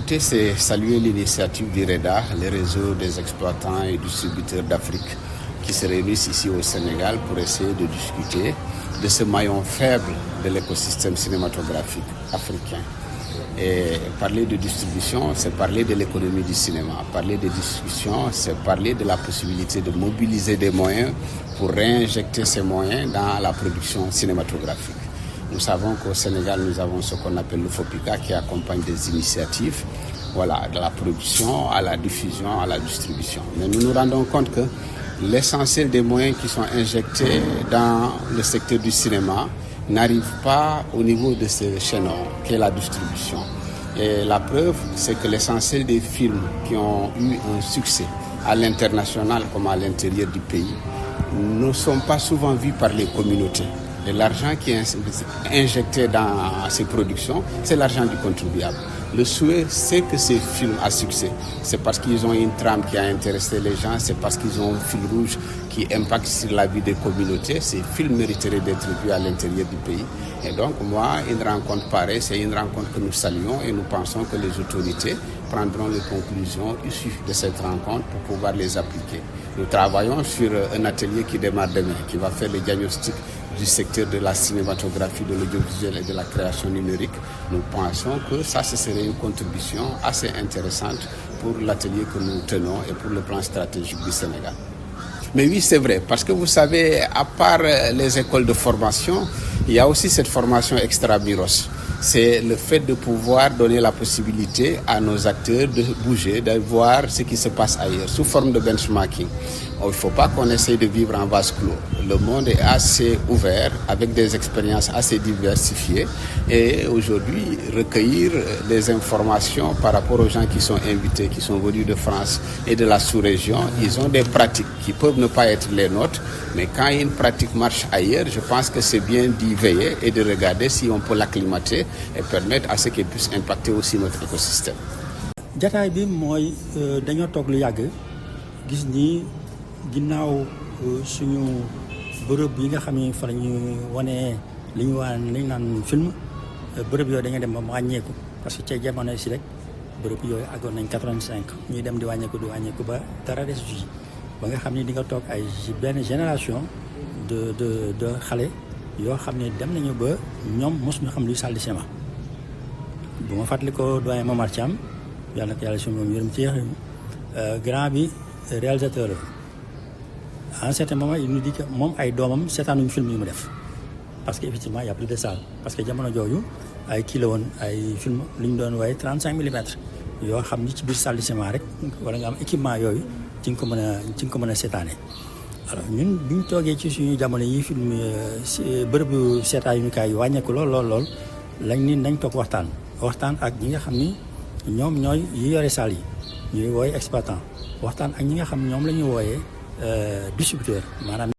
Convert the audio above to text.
écoutez, c'est saluer l'initiative du REDA, le réseau des exploitants et distributeurs d'Afrique, qui se réunissent ici au Sénégal pour essayer de discuter de ce maillon faible de l'écosystème cinématographique africain. Et parler de distribution, c'est parler de l'économie du cinéma. Parler de distribution, c'est parler de la possibilité de mobiliser des moyens pour réinjecter ces moyens dans la production cinématographique. Nous savons qu'au Sénégal, nous avons ce qu'on appelle le FOPICA qui accompagne des initiatives, voilà, de la production à la diffusion, à la distribution. Mais nous nous rendons compte que l'essentiel des moyens qui sont injectés dans le secteur du cinéma n'arrive pas au niveau de ce chaînon qu'est la distribution. Et la preuve, c'est que l'essentiel des films qui ont eu un succès à l'international comme à l'intérieur du pays ne sont pas souvent vus par les communautés. Et l'argent qui est injecté dans ces productions, c'est l'argent du contribuable. Le souhait, c'est que ces films à succès, c'est parce qu'ils ont une trame qui a intéressé les gens, c'est parce qu'ils ont un fil rouge qui impacte sur la vie des communautés. Ces films mériteraient d'être vus à l'intérieur du pays. Et donc, moi, une rencontre pareille, c'est une rencontre que nous saluons et nous pensons que les autorités prendront les conclusions issues de cette rencontre pour pouvoir les appliquer. Nous travaillons sur un atelier qui démarre demain, qui va faire le diagnostic du secteur de la cinématographie, de l'audiovisuel et de la création numérique. Nous pensons que ça, ce serait une contribution assez intéressante pour l'atelier que nous tenons et pour le plan stratégique du Sénégal. Mais oui, c'est vrai, parce que vous savez, à part les écoles de formation, il y a aussi cette formation extramuros. C'est le fait de pouvoir donner la possibilité à nos acteurs de bouger, de voir ce qui se passe ailleurs, sous forme de benchmarking. Il ne faut pas qu'on essaye de vivre en vase clos. Le monde est assez ouvert, avec des expériences assez diversifiées. Et aujourd'hui, recueillir des informations par rapport aux gens qui sont invités, qui sont venus de France et de la sous-région, ils ont des pratiques qui peuvent ne pas être les nôtres. Mais quand une pratique marche ailleurs, je pense que c'est bien d'y veiller et de regarder si on peut l'acclimater et permettre à ce qu'elle puisse impacter aussi notre écosystème. jataay bi mooy dañoo toog lu yàgg gis ni ginnaaw suñu bërëb yi nga xam ne fa la ñu wane li ñu naan film bërëb yooyu dañoo dem ba mu wàññeeku parce que ca jamono si rek bërëb yooyu àggoon nañ 85 ñuy dem di wàññeeku ba dara des ji ba nga xam ne di nga toog ay benn génération de xale yoo xam ne dem nañu ba ñoom mosuñu xam luy salle de cinéma bu ma fàttali ko doyen Momar Thiam yàlla na ko yàlla suñu moom yërëm ci grand bi réalisateur la à un certain moment il nous dit que moom ay doomam seetaanuñu film yi mu def parce que effectivement il y a plus de salle parce que jamono jooju ay kii la woon ay film lu ñu doon waaye 35 millimètres yoo xam ni ci biir salle de cinéma rek wala nga am équipement yooyu ci nga ko mën a seetaane alors ñun bi ñu toogee ci suñu jamono yi film bërëbu seetaayukaay yi wàññeeku lool lañ ni nañ toog waxtaan ak ñi nga xam ni ñoom ñooy yi yore salle yi ñuy wooye exploitant waxtaan ak ñi nga xam ñoom la ñuy wooyee distributeur maanaam